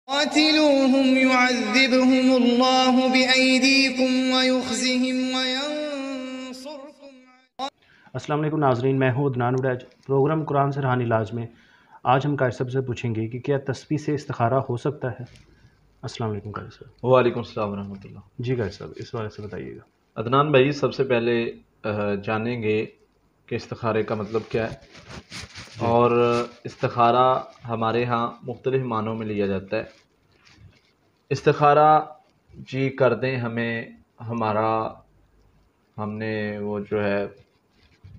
قاتلوهم يعذبهم الله بأيديكم ويخزهم وينصركم. السلام علیکم ناظرین، میں ہوں عدنان وڈیج۔ پروگرام قرآن سے روحانی علاج میں آج ہم قاری صاحب سے پوچھیں گے کہ کیا تسبیح سے استخارہ ہو سکتا ہے؟ السلام علیکم قاری صاحب۔ وعلیکم السلام ورحمۃ اللہ۔ جی قاری صاحب، اس بارے سے بتائیے گا۔ عدنان بھائی، سب سے پہلے جانیں گے کہ استخارے کا مطلب کیا ہے، اور استخارہ ہمارے ہاں مختلف معنوں میں لیا جاتا ہے۔ استخارہ جی کر دیں ہمیں، ہم نے وہ جو ہے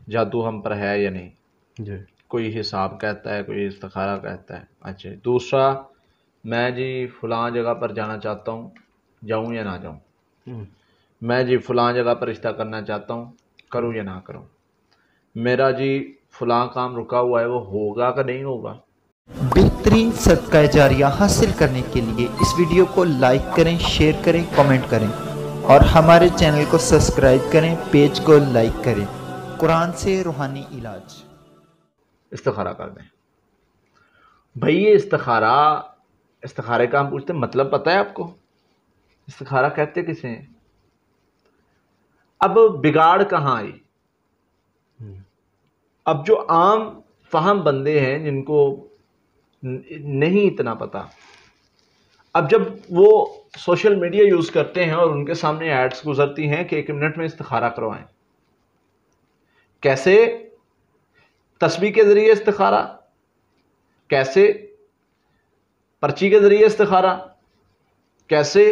جادو ہم پر ہے یا نہیں، جی کوئی حساب کہتا ہے، کوئی استخارہ کہتا ہے۔ اچھا، دوسرا، میں جی فلاں جگہ پر جانا چاہتا ہوں، جاؤں یا نہ جاؤں، میں جی فلاں جگہ پر رشتہ کرنا چاہتا ہوں، کروں یا نہ کروں، میرا جی فلاں کام رکا ہوا ہے، وہ ہوگا کہ نہیں ہوگا۔ بہترین صدقہ جاریہ حاصل کرنے کے لیے اس ویڈیو کو لائک کریں، شیئر کریں، کامنٹ کریں اور ہمارے چینل کو سبسکرائب کریں، پیج کو لائک کریں۔ قرآن سے روحانی علاج۔ استخارہ کر دیں بھائی۔ یہ استخارے کا ہم پوچھتے ہیں مطلب پتہ ہے آپ کو؟ استخارہ کہتے کسے ہیں؟ اب بگاڑ کہاں آئی؟ اب جو عام فہم بندے ہیں جن کو نہیں اتنا پتا، اب جب وہ سوشل میڈیا یوز کرتے ہیں اور ان کے سامنے ایڈز گزرتی ہیں کہ 1 منٹ میں استخارہ کروائیں، کیسے؟ تسبیح کے ذریعے استخارہ، کیسے؟ پرچی کے ذریعے استخارہ، کیسے؟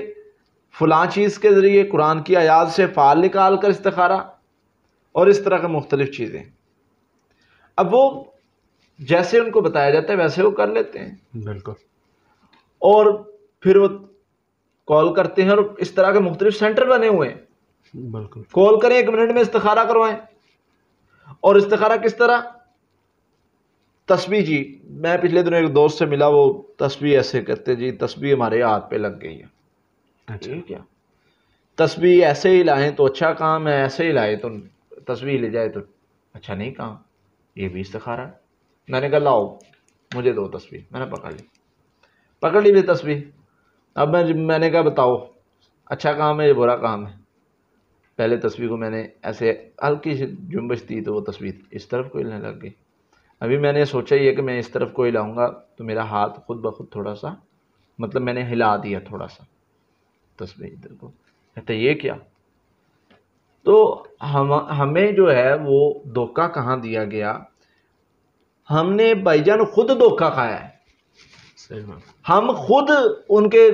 فلاں چیز کے ذریعے قرآن کی آیات سے فعال نکال کر استخارہ، اور اس طرح کے مختلف چیزیں۔ اب وہ جیسے ان کو بتایا جاتا ہے ویسے وہ کر لیتے ہیں، بالکل، اور پھر وہ کال کرتے ہیں، اور اس طرح کے مختلف سینٹر بنے ہوئے ہیں۔ بالکل، کال کریں، 1 منٹ میں استخارہ کروائیں۔ اور استخارہ کس طرح؟ تسبیح جی، میں پچھلے دنوں ایک دوست سے ملا، وہ تسبیح ایسے کرتے، جی تسبیح ہمارے ہاتھ پہ لگ گئی ہے۔ اچھا، کیا تسبیح ایسے ہی لائیں تو اچھا کام ہے، ایسے ہی لائیں تو تسبیح لے جائے تو اچھا نہیں کام، یہ بھی استخارہ ہے۔ میں نے کہا لاؤ مجھے دو تسبیح، میں نے پکڑ لی بھی تسبیح۔ اب میں نے کہا بتاؤ اچھا کام ہے یا برا کام ہے؟ پہلے تسبیح کو میں نے ایسے ہلکی سی جنبش دی تو وہ تسبیح اس طرف کو ہلنے لگ گئی۔ ابھی میں نے سوچا یہ کہ میں اس طرف کو ہلاؤں گا تو میرا ہاتھ خود بخود تھوڑا سا، مطلب میں نے ہلا دیا تھوڑا سا تسبیح ادھر کو۔ کہتے یہ کیا؟ تو ہمیں جو ہے وہ دھوکہ کہاں دیا گیا؟ ہم نے بھائی جان خود دھوکہ کھایا ہے۔ ہم خود ان کے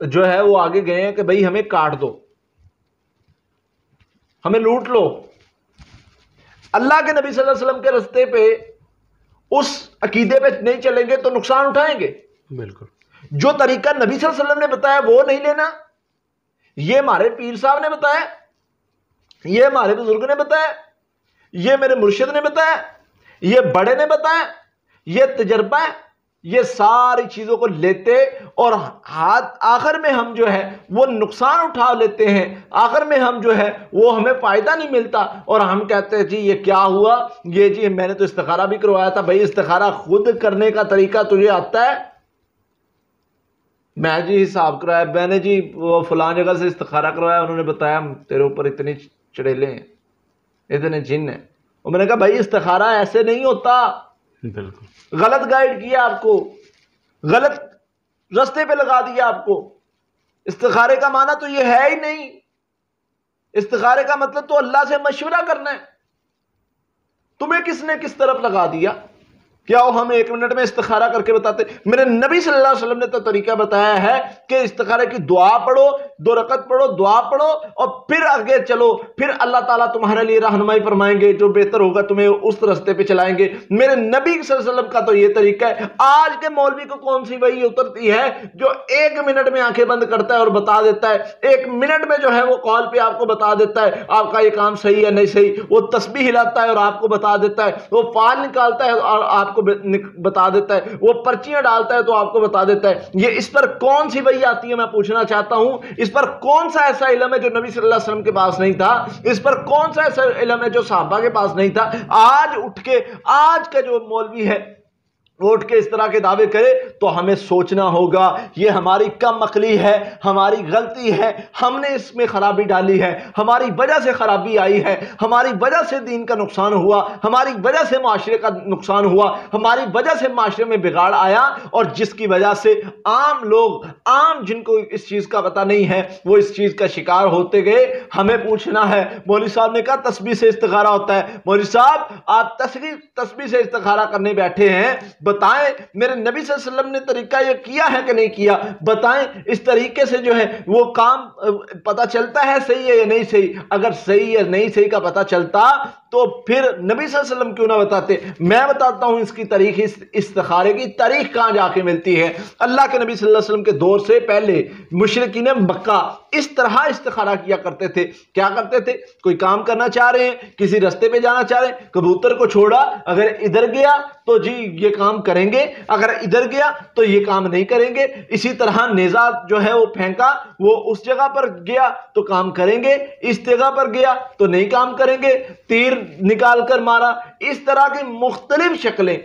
جو ہے وہ آگے گئے ہیں کہ بھائی ہمیں کاٹ دو، ہمیں لوٹ لو۔ اللہ کے نبی صلی اللہ علیہ وسلم کے راستے پہ اس عقیدے پہ نہیں چلیں گے تو نقصان اٹھائیں گے۔ بالکل، جو طریقہ نبی صلی اللہ علیہ وسلم نے بتایا وہ نہیں لینا، یہ ہمارے پیر صاحب نے بتایا، یہ ہمارے بزرگ نے بتایا، یہ میرے مرشد نے بتایا، یہ بڑے نے بتایا، یہ تجربہ ہے، یہ ساری چیزوں کو لیتے اور آخر میں ہم جو ہے وہ نقصان اٹھا لیتے ہیں، آخر میں ہم جو ہے وہ ہمیں فائدہ نہیں ملتا، اور ہم کہتے ہیں جی یہ کیا ہوا، یہ جی میں نے تو استخارہ بھی کروایا تھا۔ بھائی استخارہ خود کرنے کا طریقہ تجھے آتا ہے؟ میں جی حساب کرایا، میں نے جی وہ فلاں جگہ سے استخارہ کروایا، انہوں نے بتایا تیرے اوپر اتنی چڑیلے ہیں، اتنے جن ہیں، اور میں نے کہا بھائی استخارہ ایسے نہیں ہوتا، بالکل، غلط گائیڈ کیا آپ کو، غلط راستے پہ لگا دیا آپ کو۔ استخارے کا معنی تو یہ ہے ہی نہیں۔ استخارے کا مطلب تو اللہ سے مشورہ کرنا ہے۔ تمہیں کس نے کس طرف لگا دیا؟ کیا وہ ہمیں 1 منٹ میں استخارہ کر کے بتاتے؟ میرے نبی صلی اللہ علیہ وسلم نے تو طریقہ بتایا ہے کہ استخارے کی دعا پڑھو، 2 رکعت پڑھو، دعا پڑھو، اور پھر آگے چلو، پھر اللہ تعالیٰ تمہارے لیے رہنمائی فرمائیں گے، جو بہتر ہوگا تمہیں اس راستے پہ چلائیں گے۔ میرے نبی صلی اللہ علیہ وسلم کا تو یہ طریقہ ہے۔ آج کے مولوی کو کون سی وحی اترتی ہے جو 1 منٹ میں آنکھیں بند کرتا ہے اور بتا دیتا ہے، 1 منٹ میں جو ہے وہ کال پہ آپ کو بتا دیتا ہے آپ کا یہ کام صحیح ہے نہیں صحیح، وہ تسبیح ہلاتا ہے اور آپ کو بتا دیتا ہے، وہ فعال نکالتا ہے اور آپ کو بتا دیتا ہے، وہ پرچیاں ڈالتا ہے تو آپ کو بتا دیتا ہے۔ یہ اس پر کون سی وحی آتی ہے میں پوچھنا چاہتا ہوں؟ اس پر کون سا ایسا علم ہے جو نبی صلی اللہ علیہ وسلم کے پاس نہیں تھا؟ اس پر کون سا ایسا علم ہے جو صحابہ کے پاس نہیں تھا؟ آج اٹھ کے آج کا جو مولوی ہے اٹھ کے اس طرح کے دعوے کرے تو ہمیں سوچنا ہوگا یہ ہماری کم عقلی ہے، ہماری غلطی ہے، ہم نے اس میں خرابی ڈالی ہے، ہماری وجہ سے خرابی آئی ہے، ہماری وجہ سے دین کا نقصان ہوا، ہماری وجہ سے معاشرے کا نقصان ہوا، ہماری وجہ سے معاشرے میں بگاڑ آیا، اور جس کی وجہ سے عام لوگ، عام جن کو اس چیز کا پتہ نہیں ہے، وہ اس چیز کا شکار ہوتے گئے۔ ہمیں پوچھنا ہے، مولوی صاحب نے کہا تسبیح سے استخارہ ہوتا ہے، مولوی صاحب آپ تسبیح سے استخارہ کرنے بیٹھے ہیں، بتائیں میرے نبی صلی اللہ علیہ وسلم نے طریقہ یہ کیا ہے کہ نہیں کیا؟ بتائیں اس طریقے سے جو ہے وہ کام پتہ چلتا ہے صحیح ہے یا نہیں صحیح؟ اگر صحیح یا نہیں صحیح کا پتہ چلتا تو پھر نبی صلی اللہ علیہ وسلم کیوں نہ بتاتے؟ میں بتاتا ہوں اس کی تاریخ، اس استخارے کی تاریخ کہاں جا کے ملتی ہے۔ اللہ کے نبی صلی اللہ علیہ وسلم کے دور سے پہلے مشرکین مکہ اس طرح استخارہ کیا کرتے تھے۔ کیا کرتے تھے؟ کوئی کام کرنا چاہ رہے ہیں، کسی رستے پہ جانا چاہ رہے ہیں، کبوتر کو چھوڑا، اگر ادھر گیا تو جی یہ کام کریں گے، اگر ادھر گیا تو یہ کام نہیں کریں گے۔ اسی طرح نیزہ جو ہے وہ پھینکا، وہ اس جگہ پر گیا تو کام کریں گے، اس جگہ پر گیا تو نہیں کام کریں گے، تیر نکال کر مارا۔ اس طرح کی مختلف شکلیں،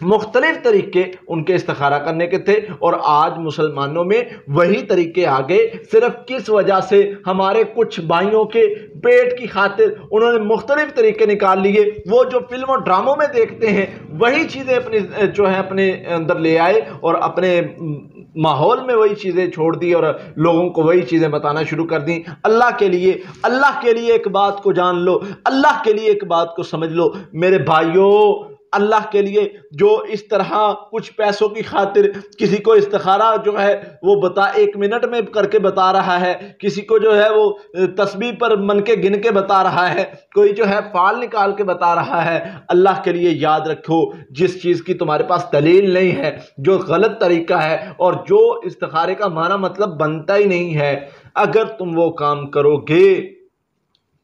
مختلف طریقے ان کے استخارہ کرنے کے تھے، اور آج مسلمانوں میں وہی طریقے آگے، صرف کس وجہ سے ہمارے کچھ بھائیوں کے پیٹ کی خاطر انہوں نے مختلف طریقے نکال لیے، وہ جو فلموں ڈراموں میں دیکھتے ہیں وہی چیزیں اپنے اندر لے آئے، اور اپنے ماحول میں وہی چیزیں چھوڑ دی، اور لوگوں کو وہی چیزیں بتانا شروع کر دیں۔ اللہ کے لیے ایک بات کو جان لو، اللہ کے لیے ایک بات کو سمجھ لو میرے بھائیوں، اللہ کے لیے جو اس طرح کچھ پیسوں کی خاطر کسی کو استخارہ جو ہے وہ ایک منٹ میں کر کے بتا رہا ہے، کسی کو جو ہے وہ تسبیح پر من کے گن کے بتا رہا ہے، کوئی جو ہے فال نکال کے بتا رہا ہے، اللہ کے لیے یاد رکھو جس چیز کی تمہارے پاس دلیل نہیں ہے، جو غلط طریقہ ہے، اور جو استخارے کا معنی مطلب بنتا ہی نہیں ہے، اگر تم وہ کام کرو گے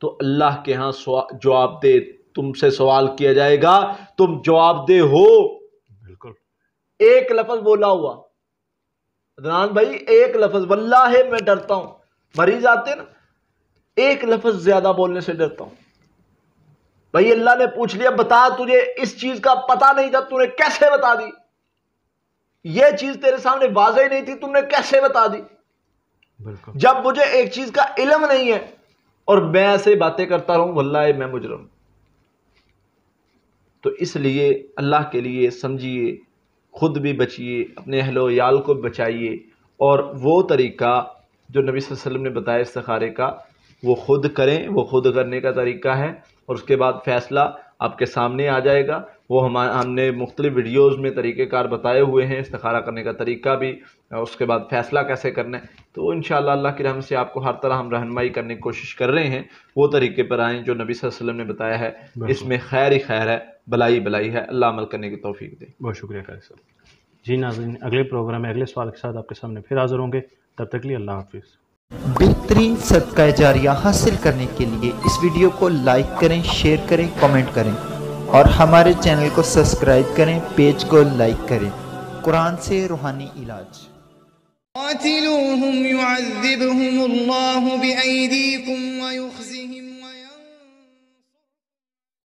تو اللہ کے ہاں جواب دے، تم سے سوال کیا جائے گا، تم جواب دہ ہو۔ بالکل ایک لفظ بولا ہوا عدنان بھائی، ایک لفظ، واللہ میں ڈرتا ہوں، مریض آتے نا، ایک لفظ زیادہ بولنے سے ڈرتا ہوں۔ بھائی اللہ نے پوچھ لیا بتا تجھے اس چیز کا پتہ نہیں تھا، تو نے کیسے بتا دی؟ یہ چیز تیرے سامنے واضح ہی نہیں تھی، تم نے کیسے بتا دی؟ بالکل جب مجھے ایک چیز کا علم نہیں ہے اور میں ایسے باتیں کرتا رہوں، واللہ میں مجرم۔ تو اس لیے اللہ کے لیے سمجھیے، خود بھی بچیے، اپنے اہل و عیال کو بچائیے، اور وہ طریقہ جو نبی صلی اللہ علیہ وسلم نے بتایا استخارے کا وہ خود کریں، وہ خود کرنے کا طریقہ ہے، اور اس کے بعد فیصلہ آپ کے سامنے آ جائے گا۔ وہ ہم نے مختلف ویڈیوز میں طریقہ کار بتائے ہوئے ہیں، استخارہ کرنے کا طریقہ بھی، اس کے بعد فیصلہ کیسے کرنا ہے۔ تو انشاءاللہ اللہ کی رحمت سے آپ کو ہر طرح ہم رہنمائی کرنے کی کوشش کر رہے ہیں، وہ طریقے پر آئیں جو نبی صلی اللہ علیہ وسلم نے بتایا ہے، اس میں خیر ہی خیر ہے، بلائی بلائی ہے۔ اللہ عمل کرنے کی توفیق دے۔ بہت شکریہ قاری صاحب۔ جی ناظرین، اگلے پروگرام میں اگلے سوال کے ساتھ آپ کے سامنے پھر حاضر ہوں گے، تب تک لیے اللہ حافظ۔ بہترین صدقہ جاریہ حاصل کرنے کے لیے اس ویڈیو کو لائک کریں، شیئر کریں، کمنٹ کریں، اور ہمارے چینل کو سبسکرائب کریں، پیج کو لائک کریں۔ قرآن سے روحانی علاج۔ قاتلوهم يعذبهم الله بأيديكم ويخزهم